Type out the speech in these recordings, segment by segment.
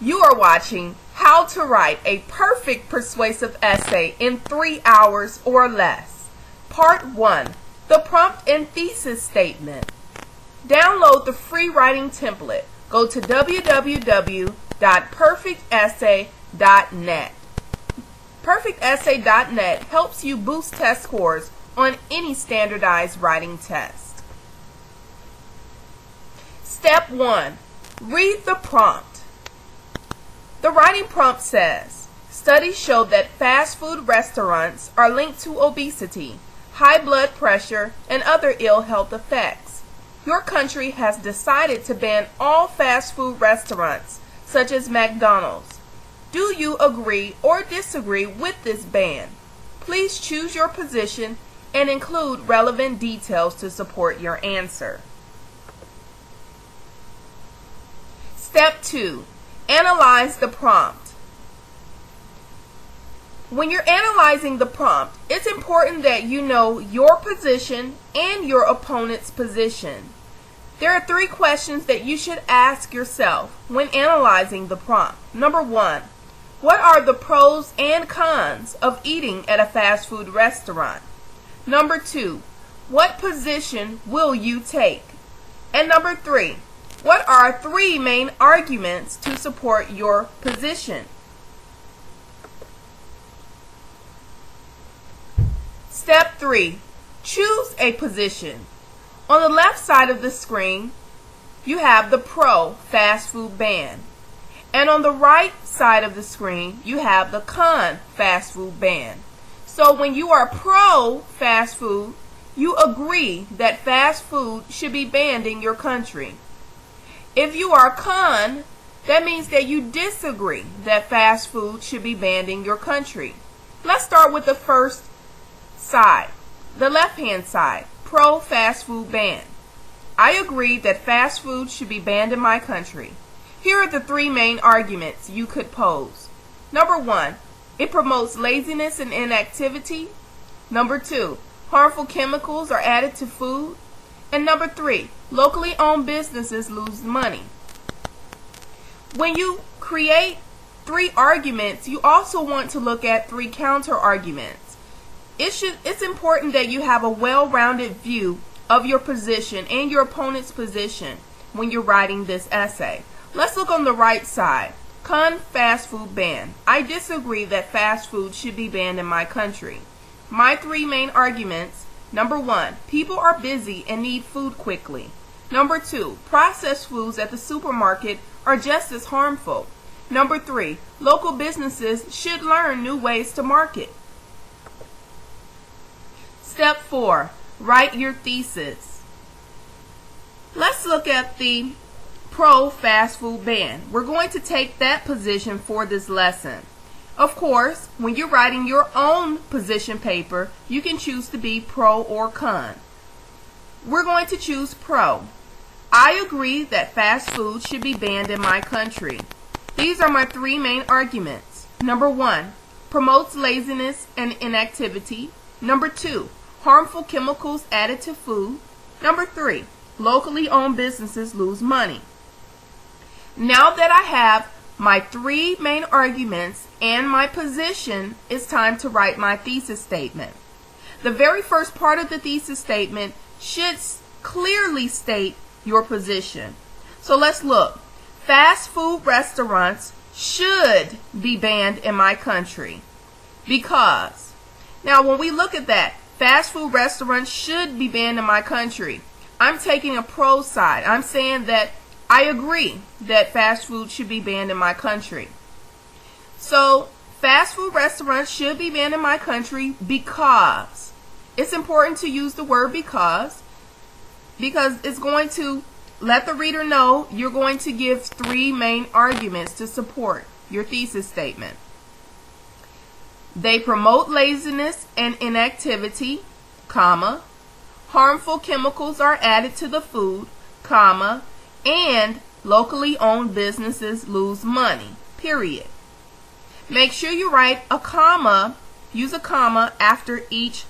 You are watching How to Write a Perfect Persuasive Essay in 3 hours or less. Part 1. The Prompt and Thesis Statement. Download the free writing template. Go to www.perfectessay.net. Perfectessay.net helps you boost test scores on any standardized writing test. Step 1. Read the prompt. The writing prompt says, studies show that fast food restaurants are linked to obesity, high blood pressure, and other ill health effects. Your country has decided to ban all fast food restaurants, such as McDonald's. Do you agree or disagree with this ban? Please choose your position and include relevant details to support your answer. Step 2. Analyze the prompt. When you're analyzing the prompt, it's important that you know your position and your opponent's position. There are 3 questions that you should ask yourself when analyzing the prompt. Number 1, what are the pros and cons of eating at a fast food restaurant? Number 2, what position will you take? And number 3, what are 3 main arguments to support your position? Step 3. Choose a position. On the left side of the screen, you have the pro fast food ban. And on the right side of the screen, you have the con fast food ban. So when you are pro fast food, you agree that fast food should be banned in your country. If you are con, that means that you disagree that fast food should be banned in your country. Let's start with the first side, the left-hand side, pro fast food ban. I agree that fast food should be banned in my country. Here are the 3 main arguments you could pose. Number 1, it promotes laziness and inactivity. Number 2, harmful chemicals are added to food. And number 3, locally owned businesses lose money. When you create 3 arguments, you also want to look at 3 counter arguments. It's important that you have a well-rounded view of your position and your opponent's position when you're writing this essay. Let's look on the right side. Con fast food ban. I disagree that fast food should be banned in my country. My 3 main arguments. Number 1, people are busy and need food quickly. Number 2, processed foods at the supermarket are just as harmful. Number 3, local businesses should learn new ways to market. Step 4, write your thesis. Let's look at the pro fast food ban. We're going to take that position for this lesson. Of course, when you're writing your own position paper, you can choose to be pro or con. We're going to choose pro. I agree that fast food should be banned in my country. These are my 3 main arguments. Number 1, promotes laziness and inactivity. Number 2, harmful chemicals added to food. Number 3, locally owned businesses lose money. Now that I have my 3 main arguments and my position, it's time to write my thesis statement. The very first part of the thesis statement should clearly state your position. So let's look. Fast food restaurants should be banned in my country because. Now when we look at that, fast food restaurants should be banned in my country. I'm taking a pro side. I'm saying that I agree that fast food should be banned in my country. So, fast food restaurants should be banned in my country because. It's important to use the word because it's going to let the reader know you're going to give 3 main arguments to support your thesis statement. They promote laziness and inactivity, comma, harmful chemicals are added to the food, comma, and locally owned businesses lose money, period. Make sure you write a comma, use a comma after each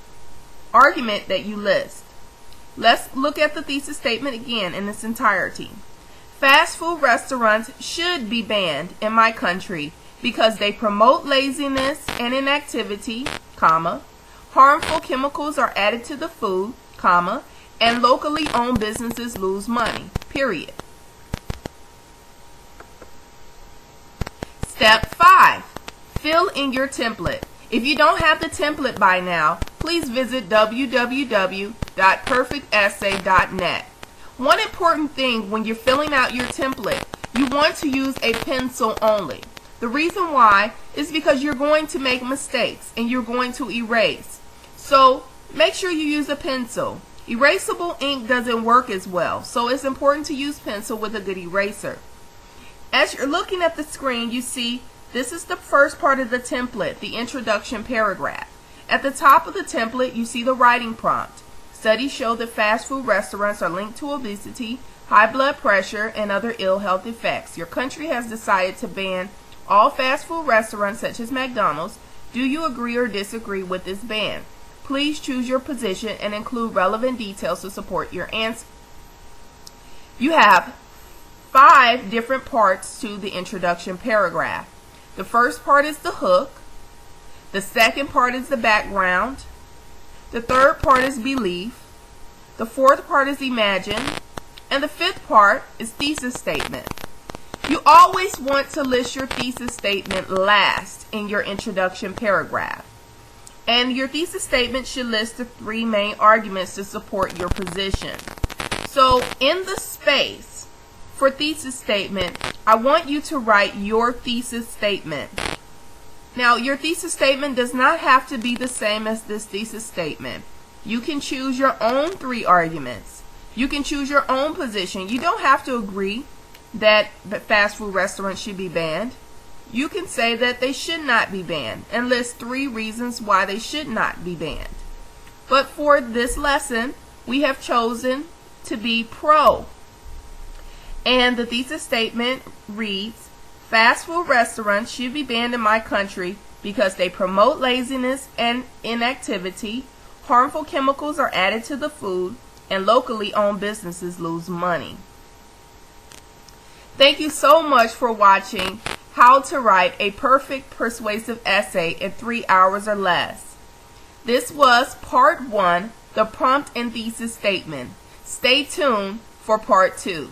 argument that you list. Let's look at the thesis statement again in its entirety. Fast food restaurants should be banned in my country because they promote laziness and inactivity, comma, harmful chemicals are added to the food, comma, and locally owned businesses lose money, period. Step 5. Fill in your template. If you don't have the template by now, please visit www.perfectessay.net. One important thing when you're filling out your template, you want to use a pencil only. The reason why is because you're going to make mistakes and you're going to erase. So make sure you use a pencil. Erasable ink doesn't work as well, so it's important to use pencil with a good eraser. As you're looking at the screen, you see this is the first part of the template, the introduction paragraph. At the top of the template, you see the writing prompt. Studies show that fast food restaurants are linked to obesity, high blood pressure, and other ill health effects. Your country has decided to ban all fast food restaurants such as McDonald's. Do you agree or disagree with this ban? Please choose your position and include relevant details to support your answer. You have 5 different parts to the introduction paragraph. The first part is the hook. The second part is the background. The third part is belief. The fourth part is imagine. And the fifth part is thesis statement. You always want to list your thesis statement last in your introduction paragraph. And your thesis statement should list the 3 main arguments to support your position. So in the space for thesis statement, I want you to write your thesis statement. Now, your thesis statement does not have to be the same as this thesis statement. You can choose your own 3 arguments. You can choose your own position. You don't have to agree that fast food restaurants should be banned. You can say that they should not be banned and list 3 reasons why they should not be banned. But for this lesson, we have chosen to be pro. And the thesis statement reads, fast food restaurants should be banned in my country because they promote laziness and inactivity, harmful chemicals are added to the food, and locally owned businesses lose money. Thank you so much for watching How to Write a Perfect Persuasive Essay in 3 hours or less. This was part 1, the prompt and thesis statement. Stay tuned for part 2.